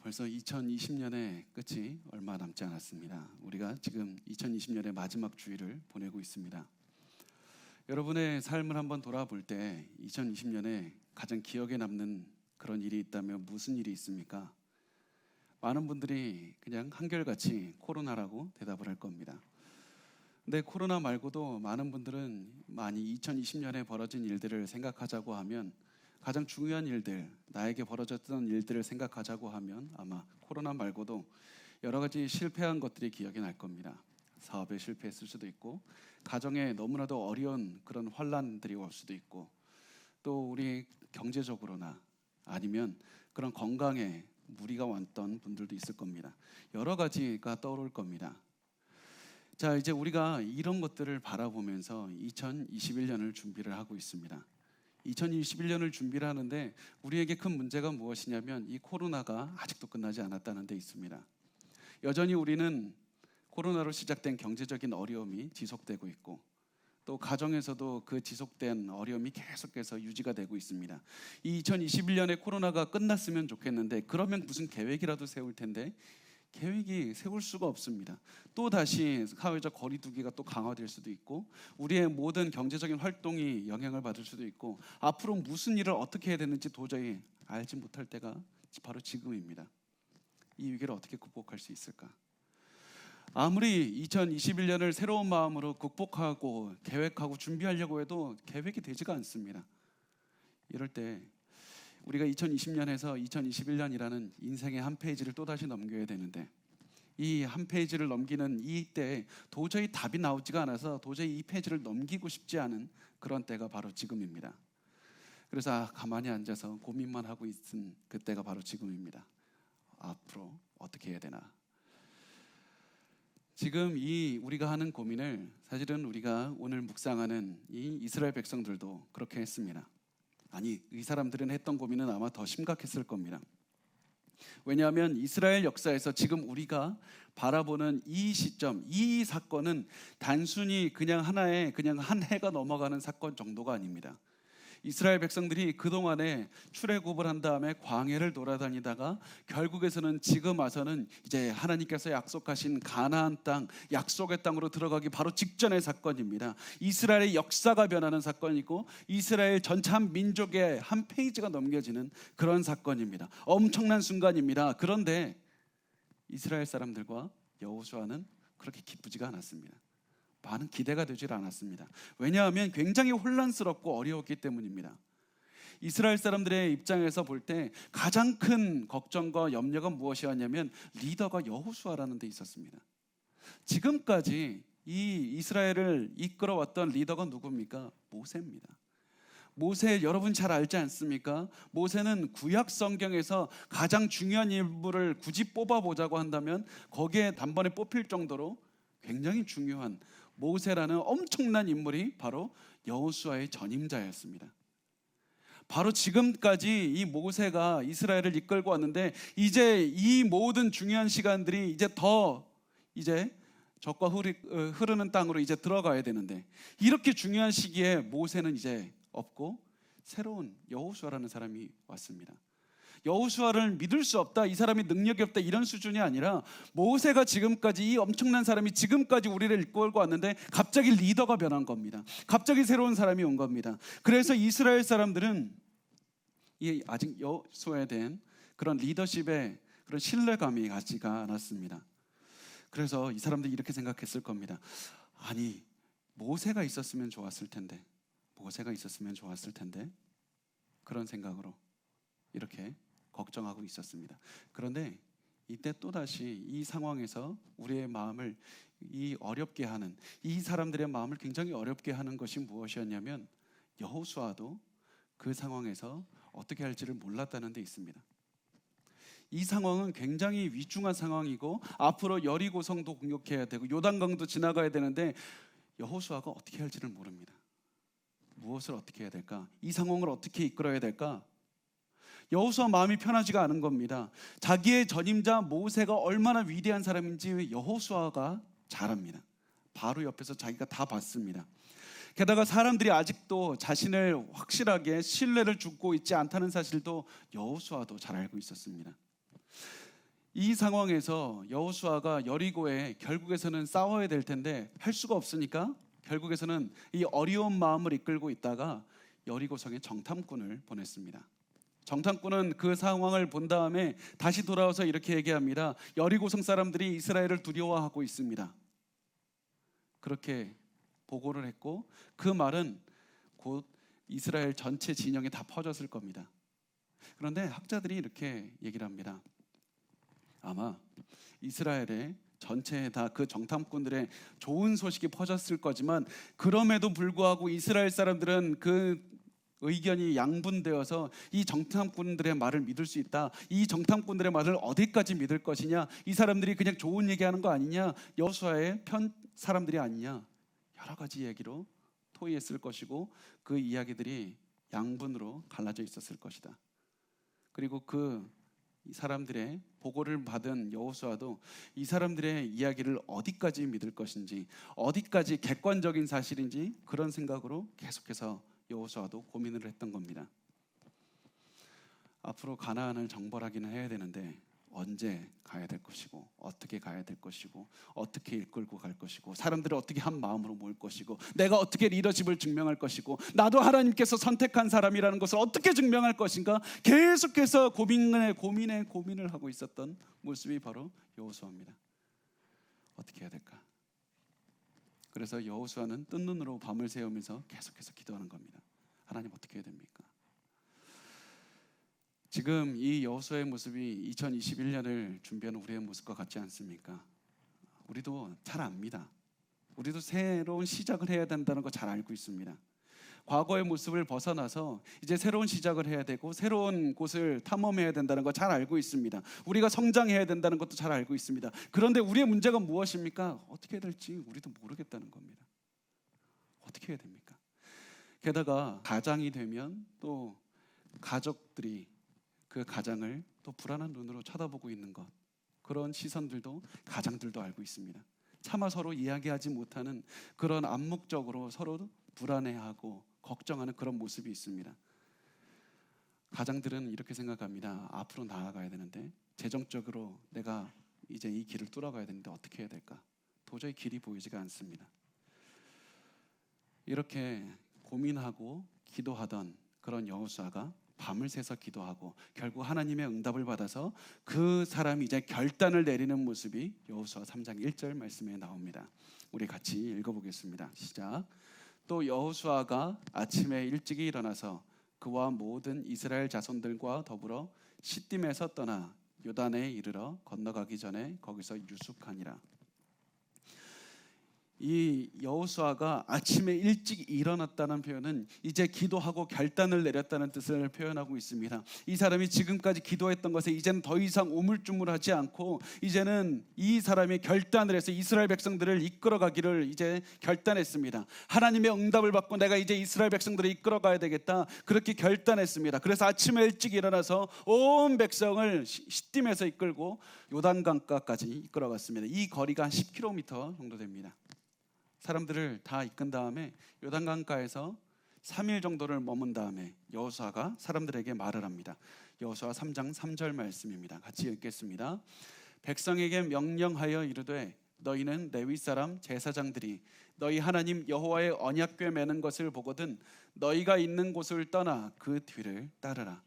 벌써 2020년의 끝이 얼마 남지 않았습니다. 우리가 지금 2020년의 마지막 주일을 보내고 있습니다. 여러분의 삶을 한번 돌아볼 때 2020년에 가장 기억에 남는 그런 일이 있다면 무슨 일이 있습니까? 많은 분들이 그냥 한결같이 코로나라고 대답을 할 겁니다. 근데 코로나 말고도 많은 분들은 많이 2020년에 벌어진 일들을 생각하자고 하면 가장 중요한 일들, 나에게 벌어졌던 일들을 생각하자고 하면 아마 코로나 말고도 여러 가지 실패한 것들이 기억이 날 겁니다. 사업에 실패했을 수도 있고, 가정에 너무나도 어려운 그런 환란들이 올 수도 있고, 또 우리 경제적으로나 아니면 그런 건강에 무리가 왔던 분들도 있을 겁니다. 여러 가지가 떠오를 겁니다. 자, 이제 우리가 이런 것들을 바라보면서 2021년을 준비를 하고 있습니다. 2021년을 준비를 하는데 우리에게 큰 문제가 무엇이냐면 이 코로나가 아직도 끝나지 않았다는 데 있습니다. 여전히 우리는 코로나로 시작된 경제적인 어려움이 지속되고 있고, 또 가정에서도 그 지속된 어려움이 계속해서 유지가 되고 있습니다. 이 2021년에 코로나가 끝났으면 좋겠는데, 그러면 무슨 계획이라도 세울 텐데 계획이 세울 수가 없습니다. 또 다시 사회적 거리두기가 또 강화될 수도 있고, 우리의 모든 경제적인 활동이 영향을 받을 수도 있고, 앞으로 무슨 일을 어떻게 해야 되는지 도저히 알지 못할 때가 바로 지금입니다. 이 위기를 어떻게 극복할 수 있을까? 아무리 2021년을 새로운 마음으로 극복하고 계획하고 준비하려고 해도 계획이 되지가 않습니다. 이럴 때 우리가 2020년에서 2021년이라는 인생의 한 페이지를 또다시 넘겨야 되는데, 이 한 페이지를 넘기는 이때 도저히 답이 나오지가 않아서 도저히 이 페이지를 넘기고 싶지 않은 그런 때가 바로 지금입니다. 그래서 가만히 앉아서 고민만 하고 있은 그때가 바로 지금입니다. 앞으로 어떻게 해야 되나? 지금 이 우리가 하는 고민을 사실은 우리가 오늘 묵상하는 이 이스라엘 백성들도 그렇게 했습니다. 아니, 이 사람들은 했던 고민은 아마 더 심각했을 겁니다. 왜냐하면 이스라엘 역사에서 지금 우리가 바라보는 이 시점, 이 사건은 단순히 그냥 하나의 그냥 한 해가 넘어가는 사건 정도가 아닙니다. 이스라엘 백성들이 그동안에 출애굽을 한 다음에 광야를 돌아다니다가 결국에서는 지금 와서는 이제 하나님께서 약속하신 가나안 땅, 약속의 땅으로 들어가기 바로 직전의 사건입니다. 이스라엘의 역사가 변하는 사건이고, 이스라엘 전체 한 민족의 한 페이지가 넘겨지는 그런 사건입니다. 엄청난 순간입니다. 그런데 이스라엘 사람들과 여호수아는 그렇게 기쁘지가 않았습니다. 많은 기대가 되질 않았습니다. 왜냐하면 굉장히 혼란스럽고 어려웠기 때문입니다. 이스라엘 사람들의 입장에서 볼 때 가장 큰 걱정과 염려가 무엇이었냐면 리더가 여호수아라는 데 있었습니다. 지금까지 이 이스라엘을 이끌어왔던 리더가 누굽니까? 모세입니다. 모세 여러분 잘 알지 않습니까? 모세는 구약 성경에서 가장 중요한 인물을 굳이 뽑아보자고 한다면 거기에 단번에 뽑힐 정도로 굉장히 중요한 모세라는 엄청난 인물이 바로 여호수아의 전임자였습니다. 바로 지금까지 이 모세가 이스라엘을 이끌고 왔는데, 이제 이 모든 중요한 시간들이 이제 적과 흐르는 땅으로 이제 들어가야 되는데, 이렇게 중요한 시기에 모세는 이제 없고 새로운 여호수아라는 사람이 왔습니다. 여호수아를 믿을 수 없다, 이 사람이 능력이 없다, 이런 수준이 아니라 모세가 지금까지, 이 엄청난 사람이 지금까지 우리를 이끌고 왔는데 갑자기 리더가 변한 겁니다. 갑자기 새로운 사람이 온 겁니다. 그래서 이스라엘 사람들은 이 아직 여호수아에 대한 그런 리더십의 그런 신뢰감이 가지가 않았습니다. 그래서 이 사람들이 이렇게 생각했을 겁니다. 아니, 모세가 있었으면 좋았을 텐데, 모세가 있었으면 좋았을 텐데, 그런 생각으로 이렇게 걱정하고 있었습니다. 그런데 이때 또다시 이 상황에서 우리의 마음을 어렵게 하는, 이 사람들의 마음을 굉장히 어렵게 하는 것이 무엇이었냐면, 여호수아도 그 상황에서 어떻게 할지를 몰랐다는 데 있습니다. 이 상황은 굉장히 위중한 상황이고, 앞으로 여리고성도 공격해야 되고 요단강도 지나가야 되는데 여호수아가 어떻게 할지를 모릅니다. 무엇을 어떻게 해야 될까? 이 상황을 어떻게 이끌어야 될까? 여호수아 마음이 편하지가 않은 겁니다. 자기의 전임자 모세가 얼마나 위대한 사람인지 여호수아가 잘 압니다. 바로 옆에서 자기가 다 봤습니다. 게다가 사람들이 아직도 자신을 확실하게 신뢰를 주고 있지 않다는 사실도 여호수아도 잘 알고 있었습니다. 이 상황에서 여호수아가 여리고에 결국에서는 싸워야 될 텐데 할 수가 없으니까 결국에서는 이 어려운 마음을 이끌고 있다가 여리고성에 정탐꾼을 보냈습니다. 정탐꾼은 그 상황을 본 다음에 다시 돌아와서 이렇게 얘기합니다. 여리고성 사람들이 이스라엘을 두려워하고 있습니다. 그렇게 보고를 했고 그 말은 곧 이스라엘 전체 진영에 다 퍼졌을 겁니다. 그런데 학자들이 이렇게 얘기를 합니다. 아마 이스라엘의 전체에 다 그 정탐꾼들의 좋은 소식이 퍼졌을 거지만 그럼에도 불구하고 이스라엘 사람들은 그 의견이 양분되어서 이 정탐꾼들의 말을 믿을 수 있다. 이 정탐꾼들의 말을 어디까지 믿을 것이냐? 이 사람들이 그냥 좋은 얘기하는 거 아니냐? 여호수아의 편 사람들이 아니냐? 여러 가지 얘기로 토의했을 것이고 그 이야기들이 양분으로 갈라져 있었을 것이다. 그리고 그 사람들의 보고를 받은 여호수아도 이 사람들의 이야기를 어디까지 믿을 것인지, 어디까지 객관적인 사실인지 그런 생각으로 계속해서 여호수아도 고민을 했던 겁니다. 앞으로 가나안을 정벌하기는 해야 되는데 언제 가야 될 것이고 어떻게 가야 될 것이고 어떻게 이끌고 갈 것이고 사람들을 어떻게 한 마음으로 모을 것이고 내가 어떻게 리더십을 증명할 것이고 나도 하나님께서 선택한 사람이라는 것을 어떻게 증명할 것인가 계속해서 고민을 하고 있었던 모습이 바로 여호수아입니다. 어떻게 해야 될까? 그래서 여호수아는 뜬 눈으로 밤을 새우면서 계속해서 기도하는 겁니다. 하나님 어떻게 해야 됩니까? 지금 이 여호수아의 모습이 2021년을 준비하는 우리의 모습과 같지 않습니까? 우리도 잘 압니다. 우리도 새로운 시작을 해야 된다는 거 잘 알고 있습니다. 과거의 모습을 벗어나서 이제 새로운 시작을 해야 되고 새로운 곳을 탐험해야 된다는 거 잘 알고 있습니다. 우리가 성장해야 된다는 것도 잘 알고 있습니다. 그런데 우리의 문제가 무엇입니까? 어떻게 해야 될지 우리도 모르겠다는 겁니다. 어떻게 해야 됩니까? 게다가 가장이 되면 또 가족들이 그 가장을 또 불안한 눈으로 쳐다보고 있는 것, 그런 시선들도 가장들도 알고 있습니다. 차마 서로 이야기하지 못하는 그런 암묵적으로 서로 불안해하고 걱정하는 그런 모습이 있습니다. 가장들은 이렇게 생각합니다. 앞으로 나아가야 되는데 재정적으로 내가 이제 이 길을 뚫어가야 되는데 어떻게 해야 될까? 도저히 길이 보이지가 않습니다. 이렇게 고민하고 기도하던 그런 여호수아가 밤을 새서 기도하고 결국 하나님의 응답을 받아서 그 사람이 이제 결단을 내리는 모습이 여호수아 3장 1절 말씀에 나옵니다. 우리 같이 읽어보겠습니다. 시작. 또 여호수아가 아침에 일찍이 일어나서 그와 모든 이스라엘 자손들과 더불어 시딤에서 떠나 요단에 이르러 건너가기 전에 거기서 유숙하니라. 이 여호수아가 아침에 일찍 일어났다는 표현은 이제 기도하고 결단을 내렸다는 뜻을 표현하고 있습니다. 이 사람이 지금까지 기도했던 것에 이제는 더 이상 우물쭈물하지 않고 이제는 이 사람이 결단을 해서 이스라엘 백성들을 이끌어가기를 이제 결단했습니다. 하나님의 응답을 받고 내가 이제 이스라엘 백성들을 이끌어가야 되겠다, 그렇게 결단했습니다. 그래서 아침에 일찍 일어나서 온 백성을 시딤에서 이끌고 요단강가까지 이끌어갔습니다. 이 거리가 한 10km 정도 됩니다. 사람들을 다 이끈 다음에 요단강가에서 3일 정도를 머문 다음에 여호수아가 사람들에게 말을 합니다. 여호수아 3장 3절 말씀입니다. 같이 읽겠습니다. 백성에게 명령하여 이르되 너희는 레위 사람 제사장들이 너희 하나님 여호와의 언약궤 매는 것을 보거든 너희가 있는 곳을 떠나 그 뒤를 따르라.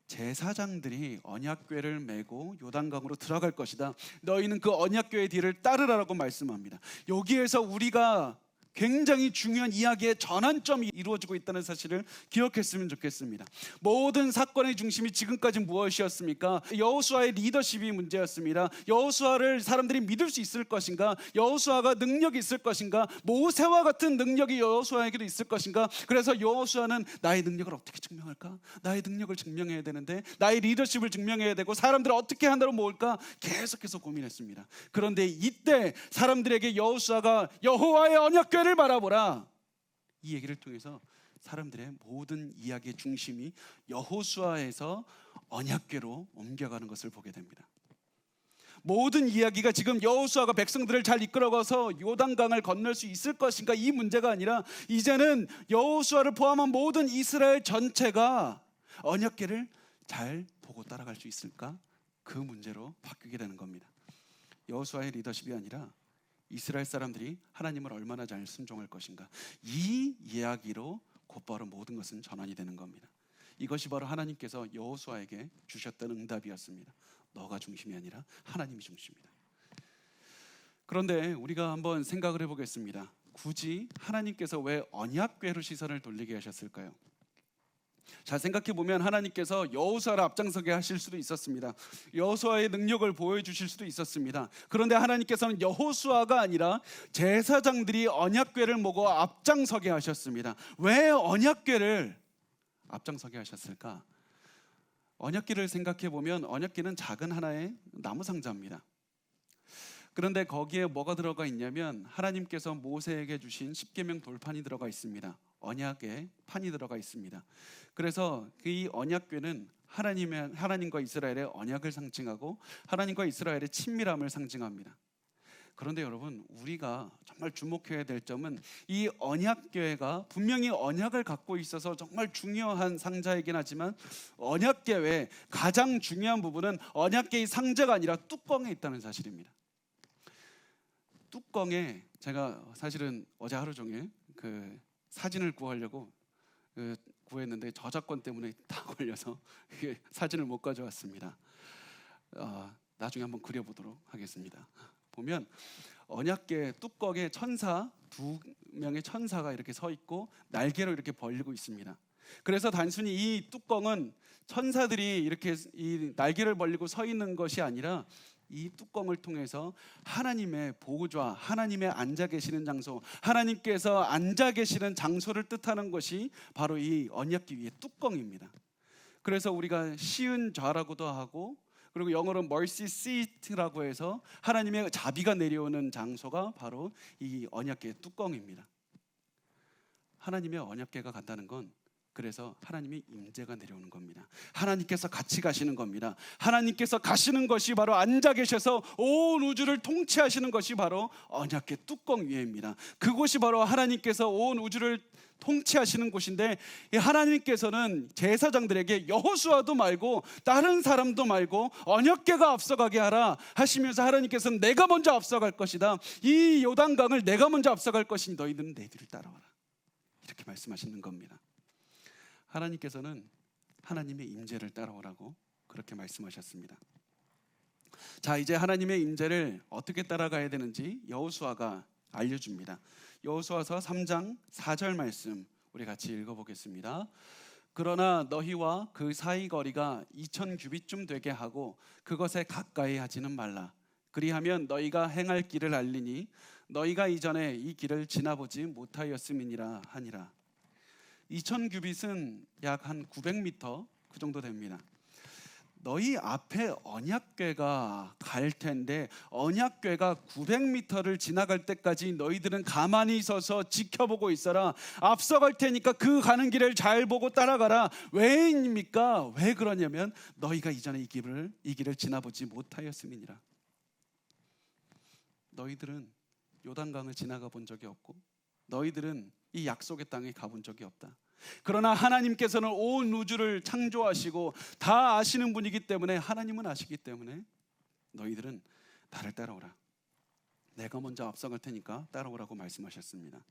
제사장들이 언약궤를 메고 요단강으로 들어갈 것이다. 너희는 그 언약궤의 뒤를 따르라라고 말씀합니다. 여기에서 우리가 굉장히 중요한 이야기의 전환점이 이루어지고 있다는 사실을 기억했으면 좋겠습니다. 모든 사건의 중심이 지금까지 무엇이었습니까? 여호수아의 리더십이 문제였습니다. 여호수아를 사람들이 믿을 수 있을 것인가? 여호수아가 능력이 있을 것인가? 모세와 같은 능력이 여호수아에게도 있을 것인가? 그래서 여호수아는 나의 능력을 어떻게 증명할까? 나의 능력을 증명해야 되는데 나의 리더십을 증명해야 되고 사람들을 어떻게 하나로 모을까? 계속해서 고민했습니다. 그런데 이때 사람들에게 여호수아가 여호와의 언약궤를 바라보라, 이 얘기를 통해서 사람들의 모든 이야기의 중심이 여호수아에서 언약궤로 옮겨가는 것을 보게 됩니다. 모든 이야기가 지금 여호수아가 백성들을 잘 이끌어가서 요단강을 건널 수 있을 것인가, 이 문제가 아니라 이제는 여호수아를 포함한 모든 이스라엘 전체가 언약궤를 잘 보고 따라갈 수 있을까, 그 문제로 바뀌게 되는 겁니다. 여호수아의 리더십이 아니라 이스라엘 사람들이 하나님을 얼마나 잘 순종할 것인가, 이 이야기로 곧바로 모든 것은 전환이 되는 겁니다. 이것이 바로 하나님께서 여호수아에게 주셨던 응답이었습니다. 너가 중심이 아니라 하나님이 중심이다. 그런데 우리가 한번 생각을 해보겠습니다. 굳이 하나님께서 왜 언약궤로 시선을 돌리게 하셨을까요? 잘 생각해보면 하나님께서 여호수아를 앞장서게 하실 수도 있었습니다. 여호수아의 능력을 보여주실 수도 있었습니다. 그런데 하나님께서는 여호수아가 아니라 제사장들이 언약궤를 모고 앞장서게 하셨습니다. 왜 언약궤를 앞장서게 하셨을까? 언약궤를 생각해보면 언약궤는 작은 하나의 나무 상자입니다. 그런데 거기에 뭐가 들어가 있냐면 하나님께서 모세에게 주신 십계명 돌판이 들어가 있습니다. 언약의 판이 들어가 있습니다. 그래서 이 언약궤는 하나님과 이스라엘의 언약을 상징하고 하나님과 이스라엘의 친밀함을 상징합니다. 그런데 여러분, 우리가 정말 주목해야 될 점은 이 언약궤가 분명히 언약을 갖고 있어서 정말 중요한 상자이긴 하지만 언약궤 외에 가장 중요한 부분은 언약궤의 상자가 아니라 뚜껑에 있다는 사실입니다. 뚜껑에 제가 사실은 어제 하루 종일 그 사진을 구하려고 구했는데 저작권 때문에 다 걸려서 사진을 못 가져왔습니다. 나중에 한번 그려보도록 하겠습니다. 보면 언약궤 뚜껑에 천사 두 명의 천사가 이렇게 서 있고 날개로 이렇게 벌리고 있습니다. 그래서 단순히 이 뚜껑은 천사들이 이렇게 이 날개를 벌리고 서 있는 것이 아니라 이 뚜껑을 통해서 하나님의 보좌, 하나님의 앉아 계시는 장소, 하나님께서 앉아 계시는 장소를 뜻하는 것이 바로 이 언약궤 위의 뚜껑입니다. 그래서 우리가 시은 좌라고도 하고, 그리고 영어로 mercy seat라고 해서 하나님의 자비가 내려오는 장소가 바로 이 언약궤의 뚜껑입니다. 하나님의 언약궤가 간다는 건 그래서 하나님의 임재가 내려오는 겁니다. 하나님께서 같이 가시는 겁니다. 하나님께서 가시는 것이 바로 앉아 계셔서 온 우주를 통치하시는 것이 바로 언약궤 뚜껑 위에입니다. 그곳이 바로 하나님께서 온 우주를 통치하시는 곳인데, 하나님께서는 제사장들에게 여호수아도 말고 다른 사람도 말고 언약궤가 앞서가게 하라 하시면서 하나님께서는 내가 먼저 앞서갈 것이다, 이 요단강을 내가 먼저 앞서갈 것이니 너희들은 내 뒤를 따라와라, 이렇게 말씀하시는 겁니다. 하나님께서는 하나님의 임재를 따라오라고 그렇게 말씀하셨습니다. 자, 이제 하나님의 임재를 어떻게 따라가야 되는지 여호수아가 알려줍니다. 여호수아서 3장 4절 말씀 우리 같이 읽어보겠습니다. 그러나 너희와 그 사이 거리가 2000규빗쯤 되게 하고 그것에 가까이 하지는 말라. 그리하면 너희가 행할 길을 알리니 너희가 이전에 이 길을 지나보지 못하였음이니라 하니라. 2000규빗은 약 한 900m 그 정도 됩니다. 너희 앞에 언약궤가 갈 텐데 언약궤가 900m를 지나갈 때까지 너희들은 가만히 서서 지켜보고 있어라. 앞서갈 테니까 그 가는 길을 잘 보고 따라가라. 왜입니까? 왜 그러냐면 너희가 이전에 이 길을 지나보지 못하였음이니라. 너희들은 요단강을 지나가 본 적이 없고 너희들은 이 약속의 땅에 가본 적이 없다. 그러나 하나님께서는 온 우주를 창조하시고 다 아시는 분이기 때문에, 하나님은 아시기 때문에 너희들은 나를 따라오라. 내가 먼저 앞서갈 테니까 따라오라고 말씀하셨습니다.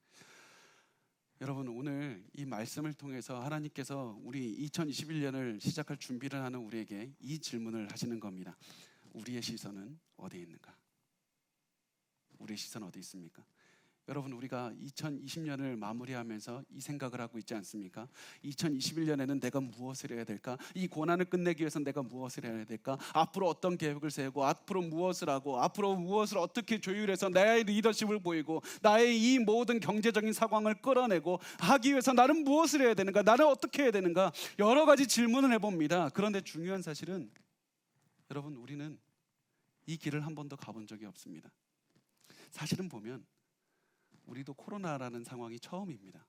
여러분, 오늘 이 말씀을 통해서 하나님께서 우리 2021년을 시작할 준비를 하는 우리에게 이 질문을 하시는 겁니다. 우리의 시선은 어디에 있는가? 우리의 시선 어디 있습니까? 여러분, 우리가 2020년을 마무리하면서 이 생각을 하고 있지 않습니까? 2021년에는 내가 무엇을 해야 될까? 이 고난을 끝내기 위해서 내가 무엇을 해야 될까? 앞으로 어떤 계획을 세우고 앞으로 무엇을 하고 앞으로 무엇을 어떻게 조율해서 나의 리더십을 보이고 나의 이 모든 경제적인 상황을 끌어내고 하기 위해서 나는 무엇을 해야 되는가? 나는 어떻게 해야 되는가? 여러 가지 질문을 해봅니다. 그런데 중요한 사실은 여러분, 우리는 이 길을 한 번도 가본 적이 없습니다. 사실은 보면 우리도 코로나라는 상황이 처음입니다.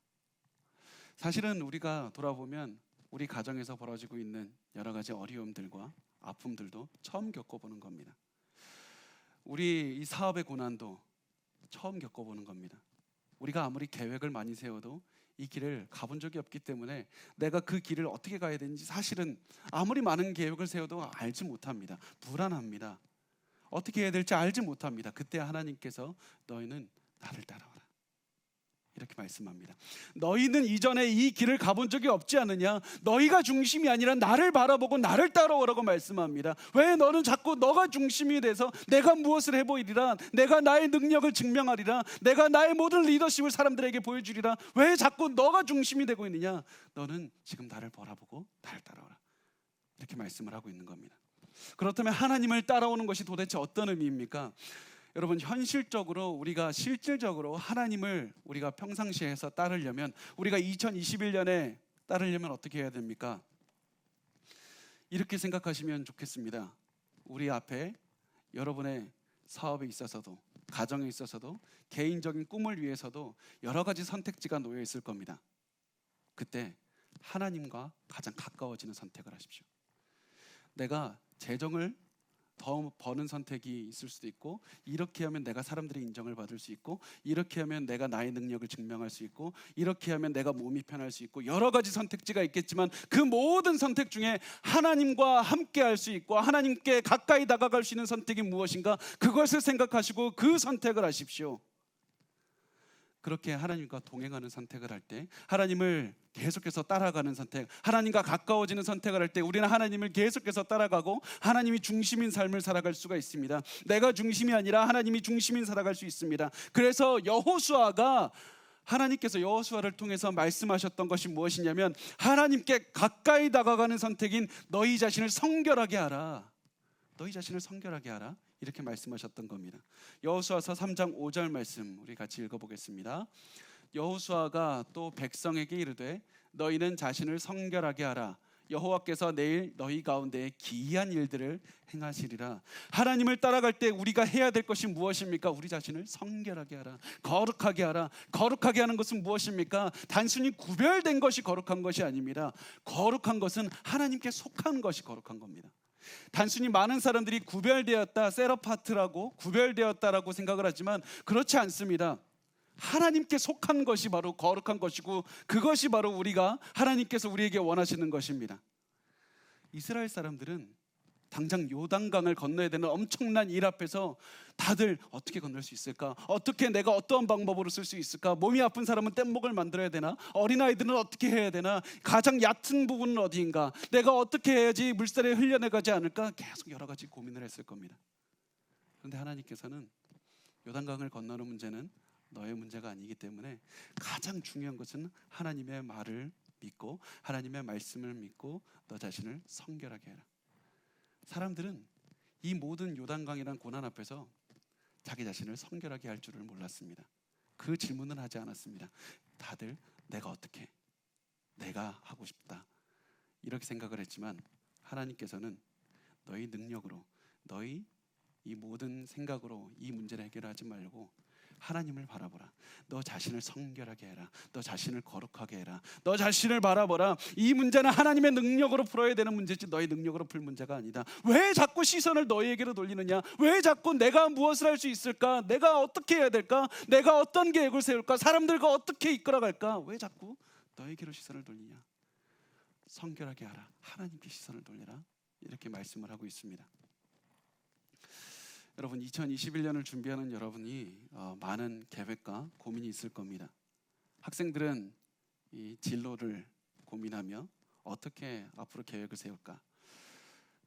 사실은 우리가 돌아보면 우리 가정에서 벌어지고 있는 여러 가지 어려움들과 아픔들도 처음 겪어보는 겁니다. 우리 이 사업의 고난도 처음 겪어보는 겁니다. 우리가 아무리 계획을 많이 세워도 이 길을 가본 적이 없기 때문에 내가 그 길을 어떻게 가야 되는지 사실은 아무리 많은 계획을 세워도 알지 못합니다. 불안합니다. 어떻게 해야 될지 알지 못합니다. 그때 하나님께서 너희는 나를 따라와라 이렇게 말씀합니다. 너희는 이전에 이 길을 가본 적이 없지 않느냐? 너희가 중심이 아니라 나를 바라보고 나를 따라오라고 말씀합니다. 왜 너는 자꾸 너가 중심이 돼서 내가 무엇을 해보이리라, 내가 나의 능력을 증명하리라, 내가 나의 모든 리더십을 사람들에게 보여주리라, 왜 자꾸 너가 중심이 되고 있느냐? 너는 지금 나를 바라보고 나를 따라오라 이렇게 말씀을 하고 있는 겁니다. 그렇다면 하나님을 따라오는 것이 도대체 어떤 의미입니까? 여러분, 현실적으로 우리가 실질적으로 하나님을 우리가 평상시에 해서 따르려면, 우리가 2021년에 따르려면 어떻게 해야 됩니까? 이렇게 생각하시면 좋겠습니다. 우리 앞에 여러분의 사업에 있어서도, 가정에 있어서도, 개인적인 꿈을 위해서도 여러 가지 선택지가 놓여 있을 겁니다. 그때 하나님과 가장 가까워지는 선택을 하십시오. 내가 재정을 더 버는 선택이 있을 수도 있고, 이렇게 하면 내가 사람들의 인정을 받을 수 있고, 이렇게 하면 내가 나의 능력을 증명할 수 있고, 이렇게 하면 내가 몸이 편할 수 있고, 여러 가지 선택지가 있겠지만 그 모든 선택 중에 하나님과 함께 할 수 있고 하나님께 가까이 다가갈 수 있는 선택이 무엇인가, 그것을 생각하시고 그 선택을 하십시오. 그렇게 하나님과 동행하는 선택을 할 때, 하나님을 계속해서 따라가는 선택, 하나님과 가까워지는 선택을 할 때 우리는 하나님을 계속해서 따라가고 하나님이 중심인 삶을 살아갈 수가 있습니다. 내가 중심이 아니라 하나님이 중심인 살아갈 수 있습니다. 그래서 여호수아가, 하나님께서 여호수아를 통해서 말씀하셨던 것이 무엇이냐면, 하나님께 가까이 다가가는 선택인 너희 자신을 성결하게 하라, 너희 자신을 성결하게 하라 이렇게 말씀하셨던 겁니다. 여호수아서 3장 5절 말씀 우리 같이 읽어보겠습니다. 여호수아가 또 백성에게 이르되 너희는 자신을 성결하게 하라. 여호와께서 내일 너희 가운데 기이한 일들을 행하시리라. 하나님을 따라갈 때 우리가 해야 될 것이 무엇입니까? 우리 자신을 성결하게 하라, 거룩하게 하라. 거룩하게 하는 것은 무엇입니까? 단순히 구별된 것이 거룩한 것이 아닙니다. 거룩한 것은 하나님께 속한 것이 거룩한 겁니다. 단순히 많은 사람들이 구별되었다, 셋어파트라고 구별되었다라고 생각을 하지만 그렇지 않습니다. 하나님께 속한 것이 바로 거룩한 것이고, 그것이 바로 우리가 하나님께서 우리에게 원하시는 것입니다. 이스라엘 사람들은 당장 요단강을 건너야 되는 엄청난 일 앞에서 다들 어떻게 건널 수 있을까? 어떻게 내가 어떠한 방법으로 쓸 수 있을까? 몸이 아픈 사람은 뗏목을 만들어야 되나? 어린아이들은 어떻게 해야 되나? 가장 얕은 부분은 어디인가? 내가 어떻게 해야지 물살에 흘려내가지 않을까? 계속 여러 가지 고민을 했을 겁니다. 그런데 하나님께서는 요단강을 건너는 문제는 너의 문제가 아니기 때문에 가장 중요한 것은 하나님의 말을 믿고 하나님의 말씀을 믿고 너 자신을 성결하게 해라. 사람들은 이 모든 요단강이란 고난 앞에서 자기 자신을 성결하게 할 줄을 몰랐습니다. 그 질문은 하지 않았습니다. 다들 내가 어떻게, 내가 하고 싶다 이렇게 생각을 했지만, 하나님께서는 너희 능력으로, 너희 이 모든 생각으로 이 문제를 해결하지 말고 하나님을 바라보라. 너 자신을 성결하게 해라. 너 자신을 거룩하게 해라. 너 자신을 바라보라. 이 문제는 하나님의 능력으로 풀어야 되는 문제지 너의 능력으로 풀 문제가 아니다. 왜 자꾸 시선을 너희에게로 돌리느냐? 왜 자꾸 내가 무엇을 할 수 있을까? 내가 어떻게 해야 될까? 내가 어떤 계획을 세울까? 사람들과 어떻게 이끌어갈까? 왜 자꾸 너에게로 시선을 돌리냐? 성결하게 하라. 하나님께 시선을 돌려라. 이렇게 말씀을 하고 있습니다. 여러분, 2021년을 준비하는 여러분이 많은 계획과 고민이 있을 겁니다. 학생들은 이 진로를 고민하며 어떻게 앞으로 계획을 세울까?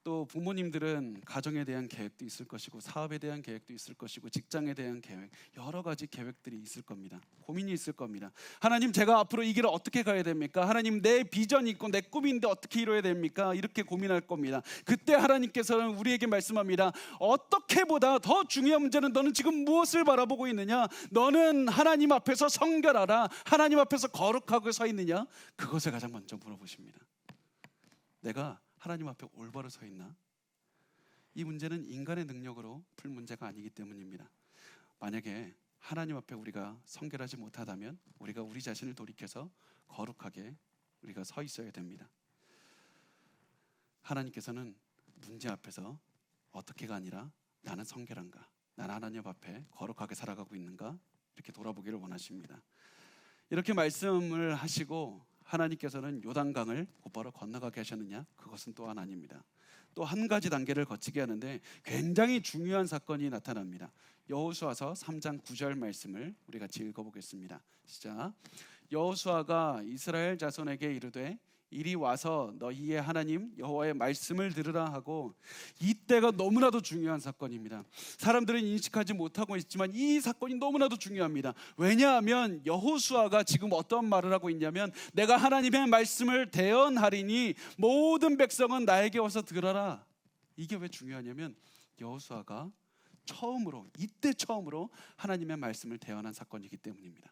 또 부모님들은 가정에 대한 계획도 있을 것이고, 사업에 대한 계획도 있을 것이고, 직장에 대한 계획, 여러 가지 계획들이 있을 겁니다. 고민이 있을 겁니다. 하나님, 제가 앞으로 이 길을 어떻게 가야 됩니까? 하나님, 내 비전이 있고 내 꿈이 있는데 어떻게 이루어야 됩니까? 이렇게 고민할 겁니다. 그때 하나님께서는 우리에게 말씀합니다. 어떻게보다 더 중요한 문제는 너는 지금 무엇을 바라보고 있느냐? 너는 하나님 앞에서 성결하라, 하나님 앞에서 거룩하게 서 있느냐? 그것을 가장 먼저 물어보십니다. 내가 하나님 앞에 올바로 서 있나? 이 문제는 인간의 능력으로 풀 문제가 아니기 때문입니다. 만약에 하나님 앞에 우리가 성결하지 못하다면 우리가 우리 자신을 돌이켜서 거룩하게 우리가 서 있어야 됩니다. 하나님께서는 문제 앞에서 어떻게가 아니라 나는 성결한가? 나는 하나님 앞에 거룩하게 살아가고 있는가? 이렇게 돌아보기를 원하십니다. 이렇게 말씀을 하시고 하나님께서는 요단강을 곧바로 건너가게 하셨느냐? 그것은 또한 아닙니다. 또 한 가지 단계를 거치게 하는데 굉장히 중요한 사건이 나타납니다. 여호수아서 3장 9절 말씀을 우리 같이 읽어보겠습니다. 시작. 여호수아가 이스라엘 자손에게 이르되 이리 와서 너희의 하나님 여호와의 말씀을 들으라 하고, 이때가 너무나도 중요한 사건입니다. 사람들은 인식하지 못하고 있지만 이 사건이 너무나도 중요합니다. 왜냐하면 여호수아가 지금 어떤 말을 하고 있냐면, 내가 하나님의 말씀을 대언하리니 모든 백성은 나에게 와서 들어라. 이게 왜 중요하냐면 여호수아가 이때 처음으로 하나님의 말씀을 대언한 사건이기 때문입니다.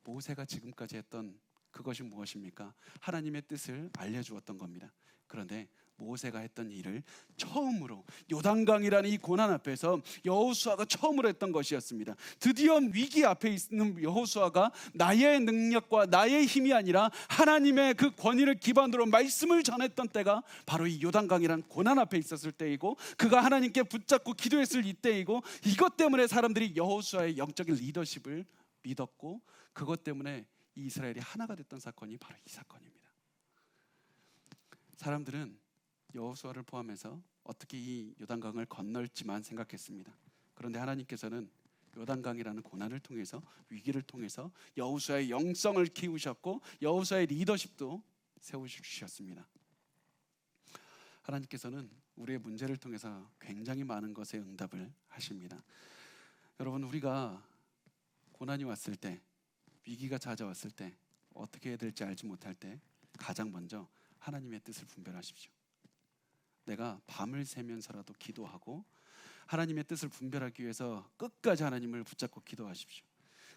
모세가 지금까지 했던 그것이 무엇입니까? 하나님의 뜻을 알려주었던 겁니다. 그런데 모세가 했던 일을 처음으로 요단강이라는 이 고난 앞에서 여호수아가 처음으로 했던 것이었습니다. 드디어 위기 앞에 있는 여호수아가 나의 능력과 나의 힘이 아니라 하나님의 그 권위를 기반으로 말씀을 전했던 때가 바로 이 요단강이라는 고난 앞에 있었을 때이고, 그가 하나님께 붙잡고 기도했을 이때이고, 이것 때문에 사람들이 여호수아의 영적인 리더십을 믿었고, 그것 때문에 이스라엘이 하나가 됐던 사건이 바로 이 사건입니다. 사람들은 여호수아를 포함해서 어떻게 이 요단강을 건널지만 생각했습니다. 그런데 하나님께서는 요단강이라는 고난을 통해서, 위기를 통해서 여호수아의 영성을 키우셨고 여호수아의 리더십도 세우셨습니다. 하나님께서는 우리의 문제를 통해서 굉장히 많은 것에 응답을 하십니다. 여러분, 우리가 고난이 왔을 때, 위기가 찾아왔을 때, 어떻게 해야 될지 알지 못할 때 가장 먼저 하나님의 뜻을 분별하십시오. 내가 밤을 새면서라도 기도하고 하나님의 뜻을 분별하기 위해서 끝까지 하나님을 붙잡고 기도하십시오.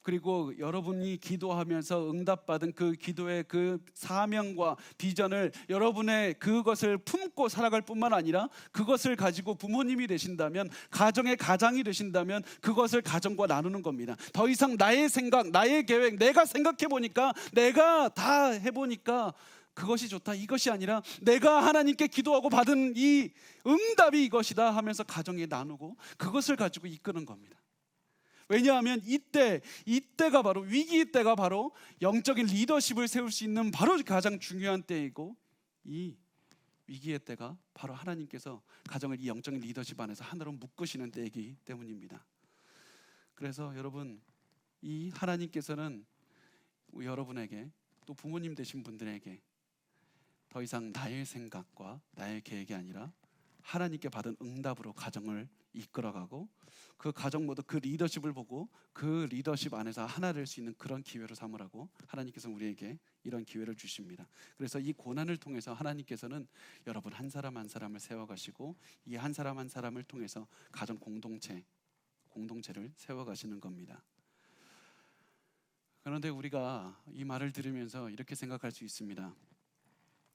그리고 여러분이 기도하면서 응답받은 그 기도의 그 사명과 비전을, 여러분의 그것을 품고 살아갈 뿐만 아니라 그것을 가지고 부모님이 되신다면, 가정의 가장이 되신다면 그것을 가정과 나누는 겁니다. 더 이상 나의 생각, 나의 계획, 내가 생각해보니까, 내가 다 해보니까 그것이 좋다, 이것이 아니라 내가 하나님께 기도하고 받은 이 응답이 이것이다 하면서 가정에 나누고 그것을 가지고 이끄는 겁니다. 왜냐하면 이때가 바로, 위기 때가 바로 영적인 리더십을 세울 수 있는 바로 가장 중요한 때이고, 이 위기의 때가 바로 하나님께서 가정을 이 영적인 리더십 안에서 하나로 묶으시는 때이기 때문입니다. 그래서 여러분, 이 하나님께서는 여러분에게, 또 부모님 되신 분들에게 더 이상 나의 생각과 나의 계획이 아니라 하나님께 받은 응답으로 가정을 이끌어가고, 그 가정 모두 그 리더십을 보고 그 리더십 안에서 하나 될 수 있는 그런 기회로 삼으라고 하나님께서 우리에게 이런 기회를 주십니다. 그래서 이 고난을 통해서 하나님께서는 여러분 한 사람 한 사람을 세워가시고, 이 한 사람 한 사람을 통해서 가정 공동체를 세워가시는 겁니다. 그런데 우리가 이 말을 들으면서 이렇게 생각할 수 있습니다.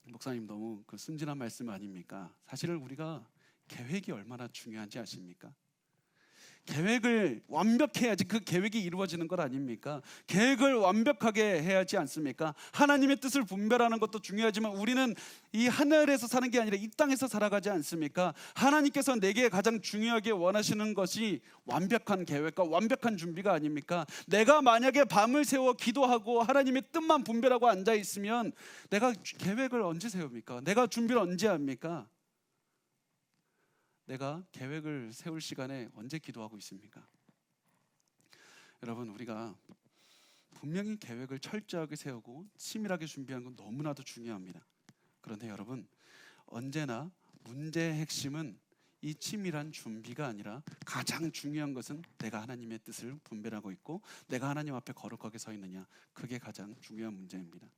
목사님, 너무 그 순진한 말씀 아닙니까? 사실은 우리가 계획이 얼마나 중요한지 아십니까? 계획을 완벽해야지 그 계획이 이루어지는 것 아닙니까? 계획을 완벽하게 해야지 않습니까? 하나님의 뜻을 분별하는 것도 중요하지만 우리는 이 하늘에서 사는 게 아니라 이 땅에서 살아가지 않습니까? 하나님께서 내게 가장 중요하게 원하시는 것이 완벽한 계획과 완벽한 준비가 아닙니까? 내가 만약에 밤을 새워 기도하고 하나님의 뜻만 분별하고 앉아 있으면 내가 계획을 언제 세웁니까? 내가 준비를 언제 합니까? 내가 계획을 세울 시간에 언제 기도하고 있습니까? 여러분, 우리가 분명히 계획을 철저하게 세우고 치밀하게 준비하는 건 너무나도 중요합니다. 그런데 여러분, 언제나 문제의 핵심은 이 치밀한 준비가 아니라 가장 중요한 것은 내가 하나님의 뜻을 분별하고 있고 내가 하나님 앞에 거룩하게 서 있느냐, 그게 가장 중요한 문제입니다.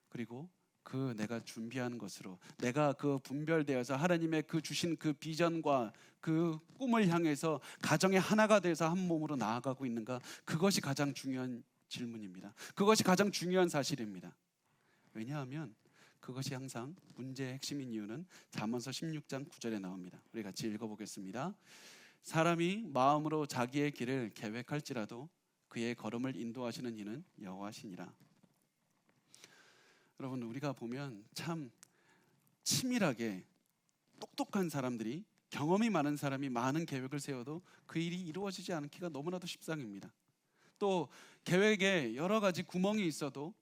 그리고 그 내가 준비하는 것으로, 내가 그 분별되어서 하나님의 그 주신 그 비전과 그 꿈을 향해서 가정의 하나가 돼서 한 몸으로 나아가고 있는가, 그것이 가장 중요한 질문입니다. 그것이 가장 중요한 사실입니다. 왜냐하면 그것이 항상 문제의 핵심인 이유는 잠언서 16장 9절에 나옵니다. 우리 같이 읽어보겠습니다. 사람이 마음으로 자기의 길을 계획할지라도 그의 걸음을 인도하시는 이는 여호와시니라. 여러분, 우리가 보면 참 치밀하게 똑똑한 사람들이, 경험이 많은 사람이 많은 계획을 세워도 그 일이 이루어지지 않기가 너무나도 십상입니다. 또 계획에 여러 가지 구멍이 있어도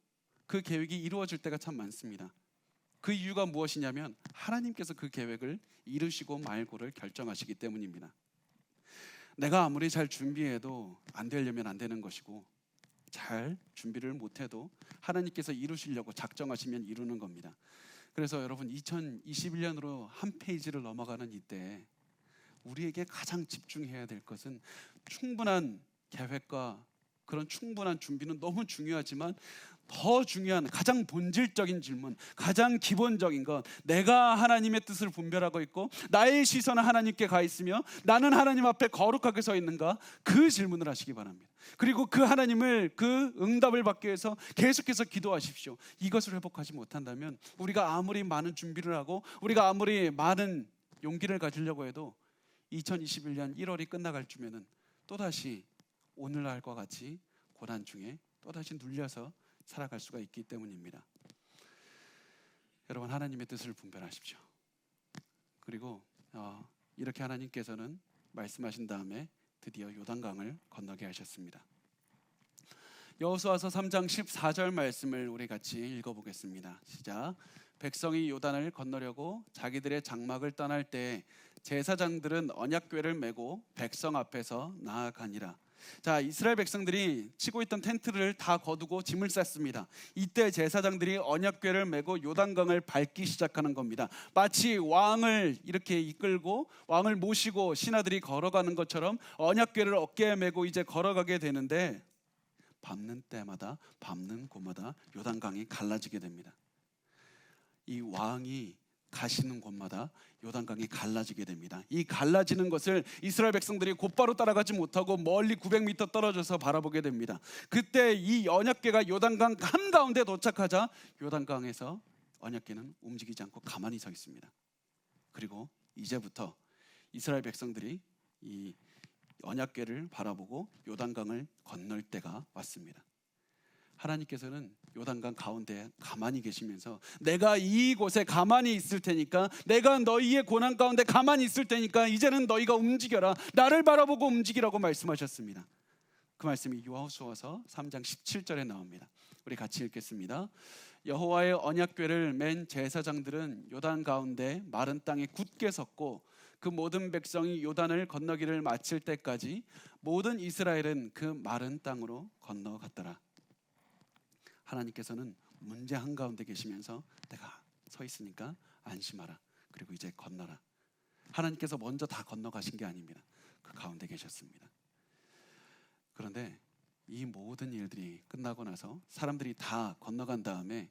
그 계획이 이루어질 때가 참 많습니다. 그 이유가 무엇이냐면 하나님께서 그 계획을 이루시고 말고를 결정하시기 때문입니다. 내가 아무리 잘 준비해도 안 되려면 안 되는 것이고, 잘 준비를 못해도 하나님께서 이루시려고 작정하시면 이루는 겁니다. 그래서 여러분, 2021년으로 한 페이지를 넘어가는 이때 우리에게 가장 집중해야 될 것은 충분한 계획과 그런 충분한 준비는 너무 중요하지만, 더 중요한 가장 본질적인 질문, 가장 기본적인 건 내가 하나님의 뜻을 분별하고 있고 나의 시선은 하나님께 가 있으며 나는 하나님 앞에 거룩하게 서 있는가, 그 질문을 하시기 바랍니다. 그리고 그 하나님을, 그 응답을 받기 위해서 계속해서 기도하십시오. 이것을 회복하지 못한다면 우리가 아무리 많은 준비를 하고 우리가 아무리 많은 용기를 가지려고 해도 2021년 1월이 끝나갈 쯤에는 또다시 오늘날과 같이 고난 중에 또다시 눌려서 살아갈 수가 있기 때문입니다. 여러분, 하나님의 뜻을 분별하십시오. 그리고 이렇게 하나님께서는 말씀하신 다음에 드디어 요단강을 건너게 하셨습니다. 여호수아서 3장 14절 말씀을 우리 같이 읽어보겠습니다. 시작. 백성이 요단을 건너려고 자기들의 장막을 떠날 때 제사장들은 언약궤를 메고 백성 앞에서 나아가니라. 자, 이스라엘 백성들이 치고 있던 텐트를 다 거두고 짐을 쌌습니다. 이때 제사장들이 언약궤를 메고 요단강을 밟기 시작하는 겁니다. 마치 왕을 이렇게 이끌고 왕을 모시고 신하들이 걸어가는 것처럼 언약궤를 어깨에 메고 이제 걸어가게 되는데, 밟는 때마다 밟는 곳마다 요단강이 갈라지게 됩니다. 이 왕이 가시는 곳마다 요단강이 갈라지게 됩니다. 이 갈라지는 것을 이스라엘 백성들이 곧바로 따라가지 못하고 멀리 900m 떨어져서 바라보게 됩니다. 그때 이 언약궤가 요단강 한가운데 도착하자 요단강에서 언약궤는 움직이지 않고 가만히 서 있습니다. 그리고 이제부터 이스라엘 백성들이 이 언약궤를 바라보고 요단강을 건널 때가 왔습니다. 하나님께서는 요단강 가운데 가만히 계시면서 내가 이곳에 가만히 있을 테니까, 내가 너희의 고난 가운데 가만히 있을 테니까 이제는 너희가 움직여라, 나를 바라보고 움직이라고 말씀하셨습니다. 그 말씀이 여호수아서 3장 17절에 나옵니다. 우리 같이 읽겠습니다. 여호와의 언약궤를 맨 제사장들은 요단 가운데 마른 땅에 굳게 섰고 그 모든 백성이 요단을 건너기를 마칠 때까지 모든 이스라엘은 그 마른 땅으로 건너갔더라. 하나님께서는 문제 한가운데 계시면서 내가 서 있으니까 안심하라, 그리고 이제 건너라. 하나님께서 먼저 다 건너가신 게 아닙니다. 그 가운데 계셨습니다. 그런데 이 모든 일들이 끝나고 나서 사람들이 다 건너간 다음에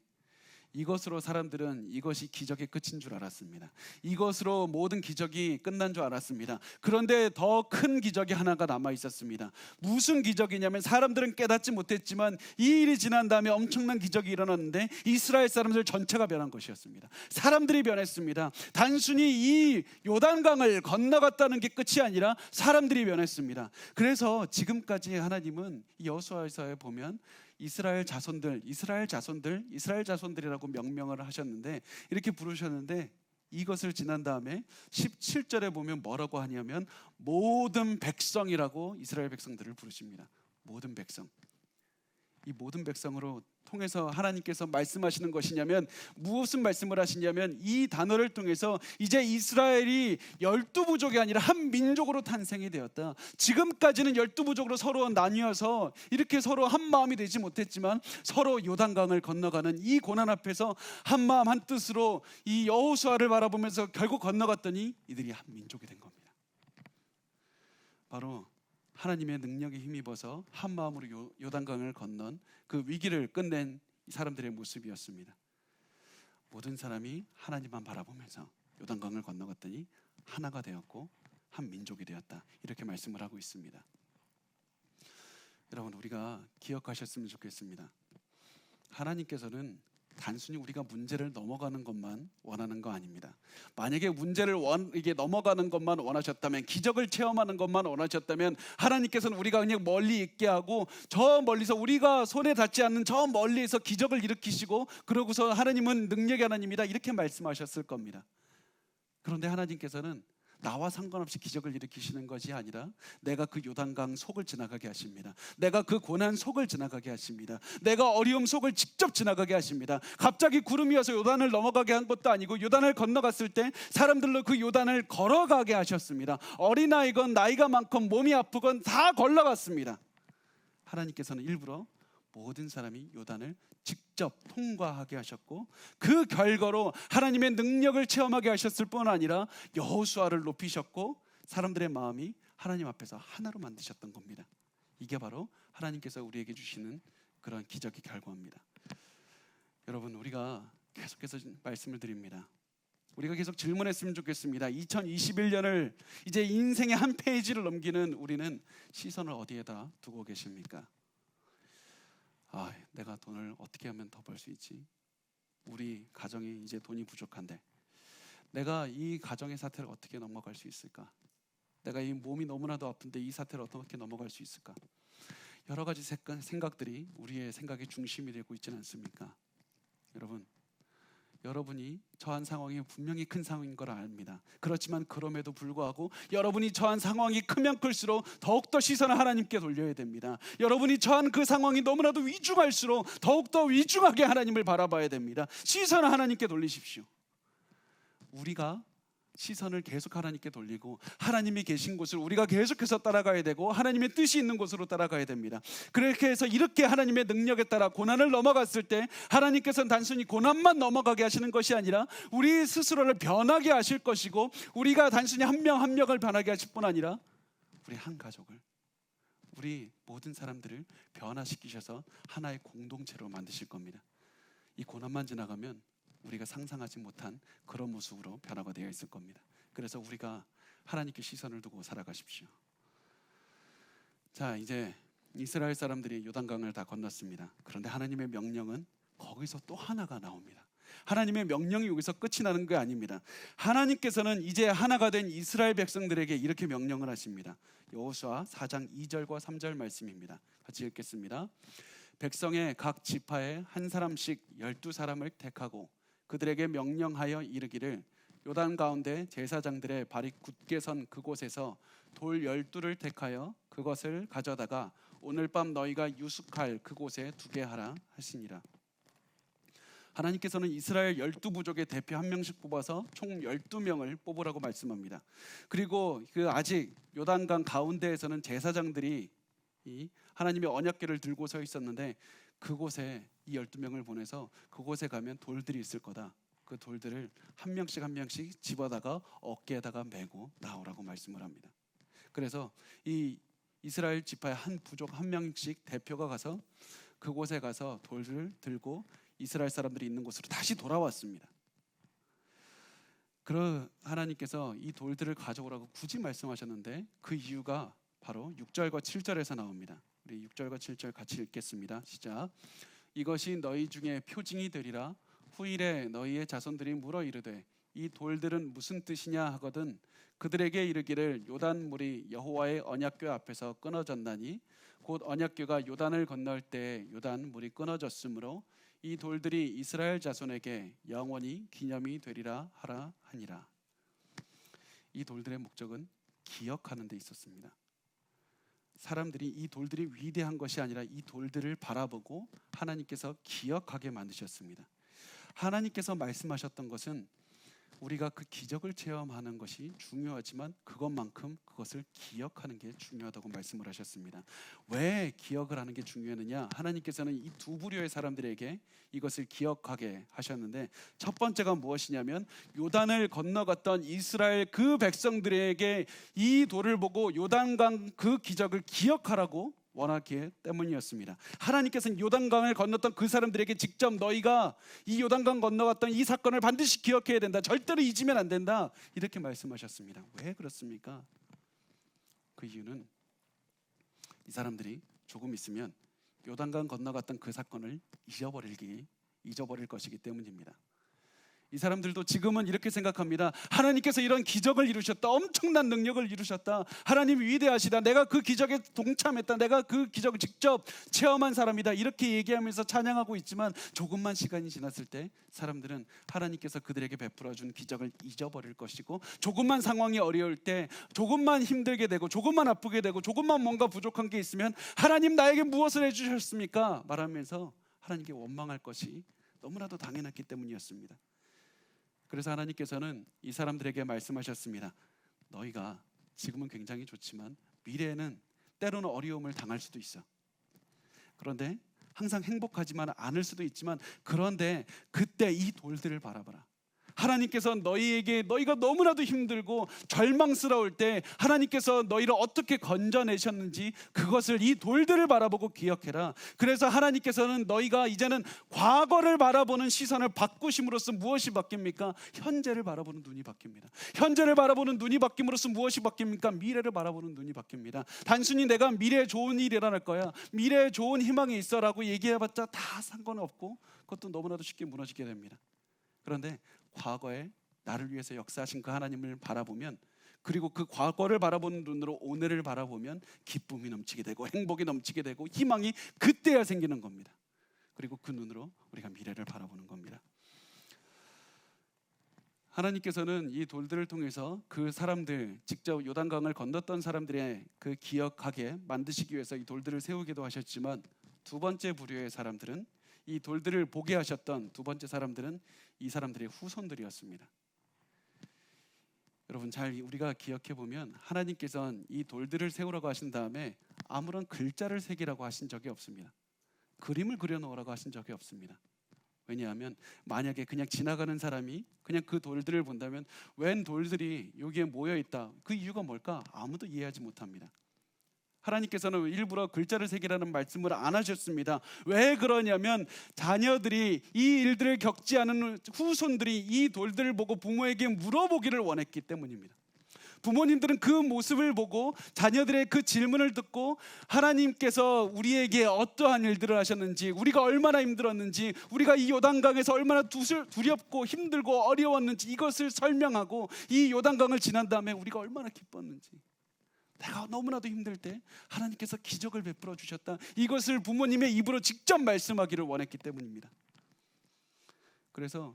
이것으로 사람들은 이것이 기적의 끝인 줄 알았습니다. 이것으로 모든 기적이 끝난 줄 알았습니다. 그런데 더 큰 기적이 하나가 남아 있었습니다. 무슨 기적이냐면, 사람들은 깨닫지 못했지만 이 일이 지난 다음에 엄청난 기적이 일어났는데 이스라엘 사람들 전체가 변한 것이었습니다. 사람들이 변했습니다. 단순히 이 요단강을 건너갔다는 게 끝이 아니라 사람들이 변했습니다. 그래서 지금까지 하나님은 이 여호수아서에 보면 이스라엘 자손들이라고 명명을 하셨는데, 이렇게 부르셨는데, 이것을 지난 다음에 17절에 보면 뭐라고 하냐면 모든 백성이라고 이스라엘 백성들을 부르십니다. 모든 백성. 이 모든 백성으로 통해서 하나님께서 말씀하시는 것이냐면, 무슨 말씀을 하시냐면, 이 단어를 통해서 이제 이스라엘이 12부족이 아니라 한 민족으로 탄생이 되었다. 지금까지는 12부족으로 서로 나뉘어서 이렇게 서로 한 마음이 되지 못했지만 서로 요단강을 건너가는 이 고난 앞에서 한 마음 한 뜻으로 이 여호수아를 바라보면서 결국 건너갔더니 이들이 한 민족이 된 겁니다. 바로 하나님의 능력에 힘입어서 한 마음으로 요단강을 건넌 그 위기를 끝낸 사람들의 모습이었습니다. 모든 사람이 하나님만 바라보면서 요단강을 건너갔더니 하나가 되었고 한 민족이 되었다, 이렇게 말씀을 하고 있습니다. 여러분, 우리가 기억하셨으면 좋겠습니다. 하나님께서는 단순히 우리가 문제를 넘어가는 것만 원하는 거 아닙니다. 만약에 문제를 이게 넘어가는 것만 원하셨다면, 기적을 체험하는 것만 원하셨다면, 하나님께서는 우리가 그냥 멀리 있게 하고 저 멀리서 우리가 손에 닿지 않는 저 멀리에서 기적을 일으키시고 그러고서 하나님은 능력의 하나님이다, 이렇게 말씀하셨을 겁니다. 그런데 하나님께서는 나와 상관없이 기적을 일으키시는 것이 아니라 내가 그 요단강 속을 지나가게 하십니다. 내가 그 고난 속을 지나가게 하십니다. 내가 어려움 속을 직접 지나가게 하십니다. 갑자기 구름이 와서 요단을 넘어가게 한 것도 아니고 요단을 건너갔을 때 사람들로 그 요단을 걸어가게 하셨습니다. 어린아이건 나이가 많건 몸이 아프건 다 걸러갔습니다. 하나님께서는 일부러 모든 사람이 요단을 직접 통과하게 하셨고, 그 결과로 하나님의 능력을 체험하게 하셨을 뿐 아니라 여호수아를 높이셨고 사람들의 마음이 하나님 앞에서 하나로 만드셨던 겁니다. 이게 바로 하나님께서 우리에게 주시는 그런 기적의 결과입니다. 여러분, 우리가 계속해서 말씀을 드립니다. 우리가 계속 질문했으면 좋겠습니다. 2021년을 이제 인생의 한 페이지를 넘기는 우리는 시선을 어디에다 두고 계십니까? 내가 돈을 어떻게 하면 더 벌 수 있지? 우리 가정이 이제 돈이 부족한데 내가 이 가정의 사태를 어떻게 넘어갈 수 있을까? 내가 이 몸이 너무나도 아픈데 이 사태를 어떻게 넘어갈 수 있을까? 여러 가지 생각들이 우리의 생각의 중심이 되고 있지는 않습니까? 여러분이 처한 상황이 분명히 큰 상황인 걸 압니다. 그렇지만 그럼에도 불구하고 여러분이 처한 상황이 크면 클수록 더욱더 시선을 하나님께 돌려야 됩니다. 여러분이 처한 그 상황이 너무나도 위중할수록 더욱더 위중하게 하나님을 바라봐야 됩니다. 시선을 하나님께 돌리십시오. 우리가 시선을 계속 하나님께 돌리고 하나님이 계신 곳을 우리가 계속해서 따라가야 되고 하나님의 뜻이 있는 곳으로 따라가야 됩니다. 그렇게 해서 이렇게 하나님의 능력에 따라 고난을 넘어갔을 때 하나님께서는 단순히 고난만 넘어가게 하시는 것이 아니라 우리 스스로를 변하게 하실 것이고, 우리가 단순히 한 명 한 명을 변하게 하실 뿐 아니라 우리 한 가족을, 우리 모든 사람들을 변화시키셔서 하나의 공동체로 만드실 겁니다. 이 고난만 지나가면 우리가 상상하지 못한 그런 모습으로 변화가 되어 있을 겁니다. 그래서 우리가 하나님께 시선을 두고 살아가십시오. 자, 이제 이스라엘 사람들이 요단강을 다 건넜습니다. 그런데 하나님의 명령은 거기서 또 하나가 나옵니다. 하나님의 명령이 여기서 끝이 나는 게 아닙니다. 하나님께서는 이제 하나가 된 이스라엘 백성들에게 이렇게 명령을 하십니다. 여호수아 4장 2절과 3절 말씀입니다. 같이 읽겠습니다. 백성의 각 지파에 한 사람씩 12사람을 택하고 그들에게 명령하여 이르기를, 요단 가운데 제사장들의 발이 굳게 선 그곳에서 돌 12를 택하여 그것을 가져다가 오늘 밤 너희가 유숙할 그곳에 두게 하라 하시니라. 하나님께서는 이스라엘 12부족의 대표 한 명씩 뽑아서 총 12명을 뽑으라고 말씀합니다. 그리고 그 아직 요단강 가운데에서는 제사장들이 이 하나님의 언약궤를 들고 서 있었는데 그곳에 이 12명을 보내서 그곳에 가면 돌들이 있을 거다. 그 돌들을 한 명씩 한 명씩 집어다가 어깨에다가 메고 나오라고 말씀을 합니다. 그래서 이 이스라엘 지파의 한 부족 한 명씩 대표가 가서 그곳에 가서 돌을 들고 이스라엘 사람들이 있는 곳으로 다시 돌아왔습니다. 그러 하나님께서 이 돌들을 가져오라고 굳이 말씀하셨는데 그 이유가 바로 6절과 7절에서 나옵니다. 우리 6절과 7절 같이 읽겠습니다. 시작. 이것이 너희 중에 표징이 되리라. 후일에 너희의 자손들이 물어 이르되 이 돌들은 무슨 뜻이냐 하거든 그들에게 이르기를, 요단 물이 여호와의 언약궤 앞에서 끊어졌나니 곧 언약궤가 요단을 건널 때 요단 물이 끊어졌으므로 이 돌들이 이스라엘 자손에게 영원히 기념이 되리라 하라 하니라. 이 돌들의 목적은 기억하는 데 있었습니다. 사람들이 이 돌들이 위대한 것이 아니라 이 돌들을 바라보고 하나님께서 기억하게 만드셨습니다. 하나님께서 말씀하셨던 것은 우리가 그 기적을 체험하는 것이 중요하지만 그것만큼 그것을 기억하는 게 중요하다고 말씀을 하셨습니다. 왜 기억을 하는 게 중요하느냐? 하나님께서는 이 두 부류의 사람들에게 이것을 기억하게 하셨는데, 첫 번째가 무엇이냐면 요단을 건너갔던 이스라엘 그 백성들에게 이 돌을 보고 요단강 그 기적을 기억하라고 원하기 때문이었습니다. 하나님께서는 요단강을 건넜던 그 사람들에게 직접 너희가 이 요단강 건너갔던 이 사건을 반드시 기억해야 된다, 절대로 잊으면 안 된다, 이렇게 말씀하셨습니다. 왜 그렇습니까? 그 이유는 이 사람들이 조금 있으면 요단강 건너갔던 그 사건을 잊어버릴 것이기 때문입니다. 이 사람들도 지금은 이렇게 생각합니다. 하나님께서 이런 기적을 이루셨다. 엄청난 능력을 이루셨다. 하나님이 위대하시다. 내가 그 기적에 동참했다. 내가 그 기적을 직접 체험한 사람이다. 이렇게 얘기하면서 찬양하고 있지만 조금만 시간이 지났을 때 사람들은 하나님께서 그들에게 베풀어준 기적을 잊어버릴 것이고, 조금만 상황이 어려울 때, 조금만 힘들게 되고, 조금만 아프게 되고, 조금만 뭔가 부족한 게 있으면 하나님 나에게 무엇을 해주셨습니까? 말하면서 하나님께 원망할 것이 너무나도 당연했기 때문이었습니다. 그래서 하나님께서는 이 사람들에게 말씀하셨습니다. 너희가 지금은 굉장히 좋지만 미래에는 때로는 어려움을 당할 수도 있어. 그런데 항상 행복하지만 않을 수도 있지만, 그런데 그때 이 돌들을 바라봐라. 하나님께서 너희에게, 너희가 너무나도 힘들고 절망스러울 때 하나님께서 너희를 어떻게 건져내셨는지 그것을, 이 돌들을 바라보고 기억해라. 그래서 하나님께서는 너희가 이제는 과거를 바라보는 시선을 바꾸심으로써 무엇이 바뀝니까? 현재를 바라보는 눈이 바뀝니다. 현재를 바라보는 눈이 바뀜으로써 무엇이 바뀝니까? 미래를 바라보는 눈이 바뀝니다. 단순히 내가 미래에 좋은 일이 일어날 거야, 미래에 좋은 희망이 있어라고 얘기해봤자 다 상관없고 그것도 너무나도 쉽게 무너지게 됩니다. 그런데 과거에 나를 위해서 역사하신 그 하나님을 바라보면, 그리고 그 과거를 바라보는 눈으로 오늘을 바라보면 기쁨이 넘치게 되고 행복이 넘치게 되고 희망이 그때야 생기는 겁니다. 그리고 그 눈으로 우리가 미래를 바라보는 겁니다. 하나님께서는 이 돌들을 통해서 그 사람들, 직접 요단강을 건넜던 사람들의 그 기억하게 만드시기 위해서 이 돌들을 세우기도 하셨지만, 두 번째 부류의 사람들은, 이 돌들을 보게 하셨던 두 번째 사람들은 이 사람들의 후손들이었습니다. 여러분, 잘 우리가 기억해 보면 하나님께서는 이 돌들을 세우라고 하신 다음에 아무런 글자를 새기라고 하신 적이 없습니다. 그림을 그려놓으라고 하신 적이 없습니다. 왜냐하면 만약에 그냥 지나가는 사람이 그냥 그 돌들을 본다면 웬 돌들이 여기에 모여 있다, 그 이유가 뭘까? 아무도 이해하지 못합니다. 하나님께서는 일부러 글자를 새기라는 말씀을 안 하셨습니다. 왜 그러냐면 자녀들이, 이 일들을 겪지 않은 후손들이 이 돌들을 보고 부모에게 물어보기를 원했기 때문입니다. 부모님들은 그 모습을 보고 자녀들의 그 질문을 듣고 하나님께서 우리에게 어떠한 일들을 하셨는지, 우리가 얼마나 힘들었는지, 우리가 이 요단강에서 얼마나 두렵고 힘들고 어려웠는지 이것을 설명하고, 이 요단강을 지난 다음에 우리가 얼마나 기뻤는지, 내가 너무나도 힘들 때 하나님께서 기적을 베풀어 주셨다, 이것을 부모님의 입으로 직접 말씀하기를 원했기 때문입니다. 그래서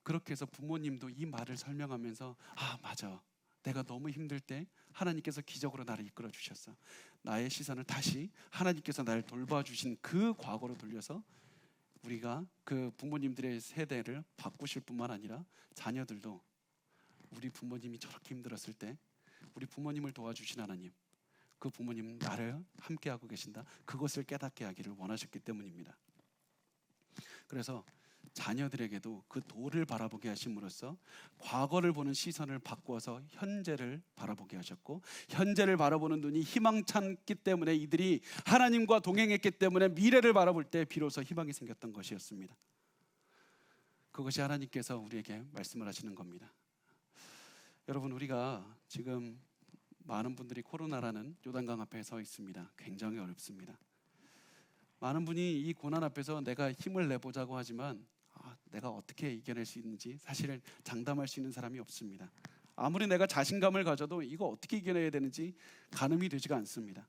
그렇게 해서 부모님도 이 말을 설명하면서, 아 맞아, 내가 너무 힘들 때 하나님께서 기적으로 나를 이끌어 주셨어. 나의 시선을 다시 하나님께서 나를 돌봐주신 그 과거로 돌려서 우리가 그 부모님들의 세대를 바꾸실 뿐만 아니라 자녀들도 우리 부모님이 저렇게 힘들었을 때 우리 부모님을 도와주신 하나님, 그 부모님 나를 함께하고 계신다, 그것을 깨닫게 하기를 원하셨기 때문입니다. 그래서 자녀들에게도 그 돌을 바라보게 하심으로써 과거를 보는 시선을 바꾸어서 현재를 바라보게 하셨고, 현재를 바라보는 눈이 희망찬기 때문에 이들이 하나님과 동행했기 때문에 미래를 바라볼 때 비로소 희망이 생겼던 것이었습니다. 그것이 하나님께서 우리에게 말씀을 하시는 겁니다. 여러분, 우리가 지금 많은 분들이 코로나라는 요단강 앞에 서 있습니다. 굉장히 어렵습니다. 많은 분이 이 고난 앞에서 내가 힘을 내보자고 하지만 내가 어떻게 이겨낼 수 있는지 사실은 장담할 수 있는 사람이 없습니다. 아무리 내가 자신감을 가져도 이거 어떻게 이겨내야 되는지 가늠이 되지가 않습니다.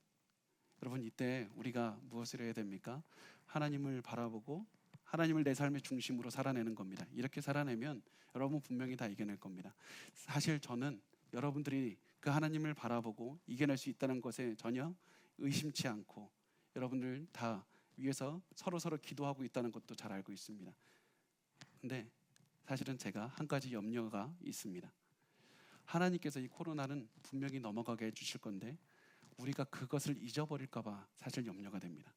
여러분, 이때 우리가 무엇을 해야 됩니까? 하나님을 바라보고 하나님을 내 삶의 중심으로 살아내는 겁니다. 이렇게 살아내면 여러분 분명히 다 이겨낼 겁니다. 사실 저는 여러분들이 그 하나님을 바라보고 이겨낼 수 있다는 것에 전혀 의심치 않고 여러분들 다 위해서 서로 기도하고 있다는 것도 잘 알고 있습니다. 근데 사실은 제가 한 가지 염려가 있습니다. 하나님께서 이 코로나는 분명히 넘어가게 해주실 건데 우리가 그것을 잊어버릴까 봐 사실 염려가 됩니다.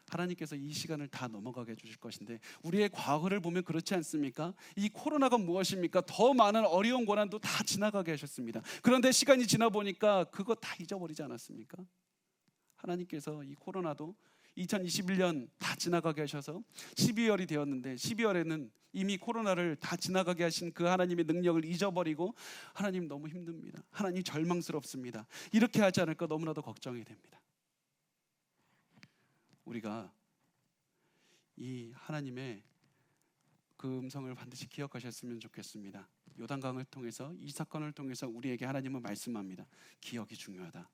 하나님께서 이 시간을 다 넘어가게 해주실 것인데 우리의 과거를 보면 그렇지 않습니까? 이 코로나가 무엇입니까? 더 많은 어려운 고난도 다 지나가게 하셨습니다. 그런데 시간이 지나 보니까 그거 다 잊어버리지 않았습니까? 하나님께서 이 코로나도 2021년 다 지나가게 하셔서 12월이 되었는데 12월에는 이미 코로나를 다 지나가게 하신 그 하나님의 능력을 잊어버리고 하나님 너무 힘듭니다, 하나님 절망스럽습니다, 이렇게 하지 않을까 너무나도 걱정이 됩니다. 우리가 이 하나님의 그 음성을 반드시 기억하셨으면 좋겠습니다. 요단강을 통해서 이 사건을 통해서 우리에게 하나님은 말씀합니다. 기억이 중요하다.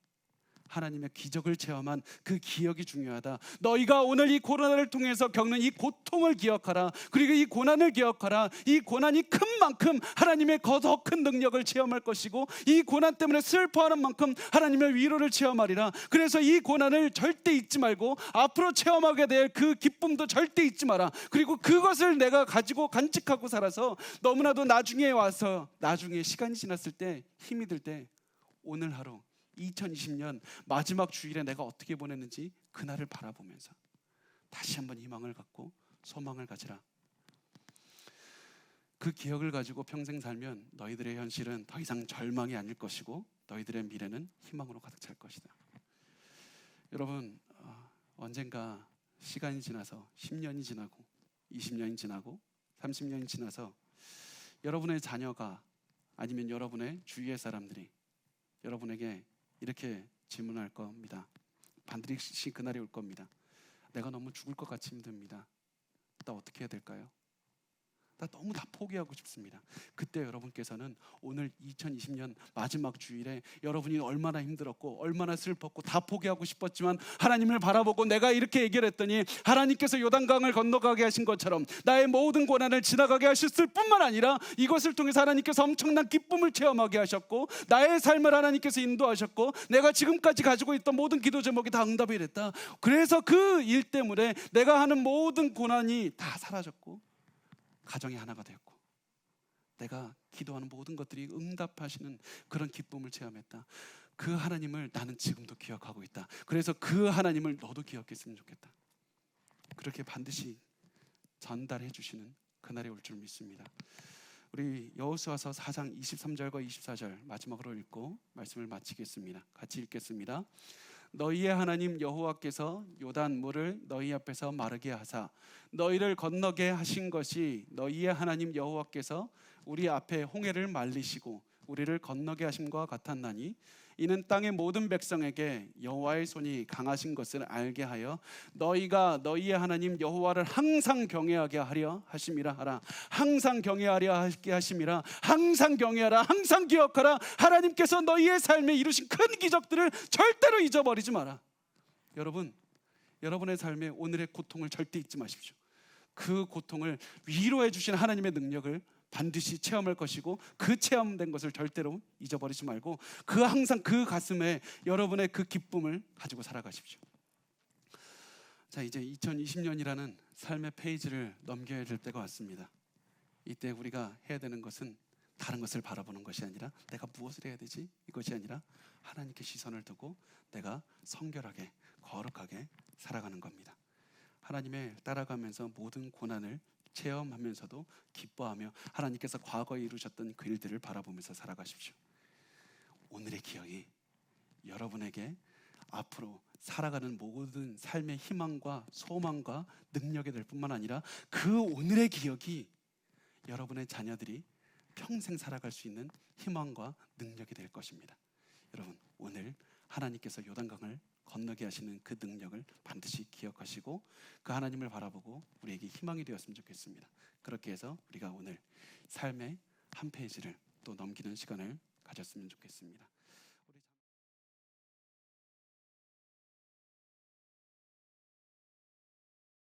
하나님의 기적을 체험한 그 기억이 중요하다. 너희가 오늘 이 고난을 통해서 겪는 이 고통을 기억하라. 그리고 이 고난을 기억하라. 이 고난이 큰 만큼 하나님의 더 큰 능력을 체험할 것이고, 이 고난 때문에 슬퍼하는 만큼 하나님의 위로를 체험하리라. 그래서 이 고난을 절대 잊지 말고 앞으로 체험하게 될 그 기쁨도 절대 잊지 마라. 그리고 그것을 내가 가지고 간직하고 살아서 너무나도 나중에 와서, 나중에 시간이 지났을 때, 힘이 들 때, 오늘 하루 2020년 마지막 주일에 내가 어떻게 보냈는지 그날을 바라보면서 다시 한번 희망을 갖고 소망을 가지라. 그 기억을 가지고 평생 살면 너희들의 현실은 더 이상 절망이 아닐 것이고, 너희들의 미래는 희망으로 가득 찰 것이다. 여러분, 언젠가 시간이 지나서 10년이 지나고 20년이 지나고 30년이 지나서 여러분의 자녀가, 아니면 여러분의 주위의 사람들이 여러분에게 이렇게 질문할 겁니다. 반드시 그날이 올 겁니다. 내가 너무 죽을 것 같이 힘듭니다. 나 어떻게 해야 될까요? 나 너무 다 포기하고 싶습니다. 그때 여러분께서는 오늘 2020년 마지막 주일에 여러분이 얼마나 힘들었고 얼마나 슬펐고 다 포기하고 싶었지만 하나님을 바라보고 내가 이렇게 얘기를 했더니 하나님께서 요단강을 건너가게 하신 것처럼 나의 모든 고난을 지나가게 하셨을 뿐만 아니라 이것을 통해서 하나님께서 엄청난 기쁨을 체험하게 하셨고, 나의 삶을 하나님께서 인도하셨고, 내가 지금까지 가지고 있던 모든 기도 제목이 다 응답이 됐다. 그래서 그 일 때문에 내가 하는 모든 고난이 다 사라졌고 가정이 하나가 되었고, 내가 기도하는 모든 것들이 응답하시는 그런 기쁨을 체험했다. 그 하나님을 나는 지금도 기억하고 있다. 그래서 그 하나님을 너도 기억했으면 좋겠다. 그렇게 반드시 전달해 주시는 그날이 올 줄 믿습니다. 우리 여호수아서 4장 23절과 24절 마지막으로 읽고 말씀을 마치겠습니다. 같이 읽겠습니다. 너희의 하나님 여호와께서 요단 물을 너희 앞에서 마르게 하사 너희를 건너게 하신 것이 너희의 하나님 여호와께서 우리 앞에 홍해를 말리시고 우리를 건너게 하심과 같았나니, 이는 땅의 모든 백성에게 여호와의 손이 강하신 것을 알게 하여 너희가 너희의 하나님 여호와를 항상 경외하게 하려 하심이라 하라. 항상 경외하려 하게 하심이라. 항상 경외하라. 항상 기억하라. 하나님께서 너희의 삶에 이루신 큰 기적들을 절대로 잊어버리지 마라. 여러분, 여러분의 삶에 오늘의 고통을 절대 잊지 마십시오. 그 고통을 위로해 주신 하나님의 능력을 반드시 체험할 것이고, 그 체험된 것을 절대로 잊어버리지 말고 항상 그 가슴에 여러분의 그 기쁨을 가지고 살아가십시오. 자, 이제 2020년이라는 삶의 페이지를 넘겨야 될 때가 왔습니다. 이때 우리가 해야 되는 것은 다른 것을 바라보는 것이 아니라 내가 무엇을 해야 되지? 이것이 아니라 하나님께 시선을 두고 내가 성결하게 거룩하게 살아가는 겁니다. 하나님을 따라가면서 모든 고난을 체험하면서도 기뻐하며 하나님께서 과거에 이루셨던 그 일들을 바라보면서 살아가십시오. 오늘의 기억이 여러분에게 앞으로 살아가는 모든 삶의 희망과 소망과 능력이 될 뿐만 아니라 그 오늘의 기억이 여러분의 자녀들이 평생 살아갈 수 있는 희망과 능력이 될 것입니다. 여러분, 오늘 하나님께서 요단강을 건너게 하시는 그 능력을 반드시 기억하시고 그 하나님을 바라보고 우리에게 희망이 되었으면 좋겠습니다. 그렇게 해서 우리가 오늘 삶의 한 페이지를 또 넘기는 시간을 가졌으면 좋겠습니다.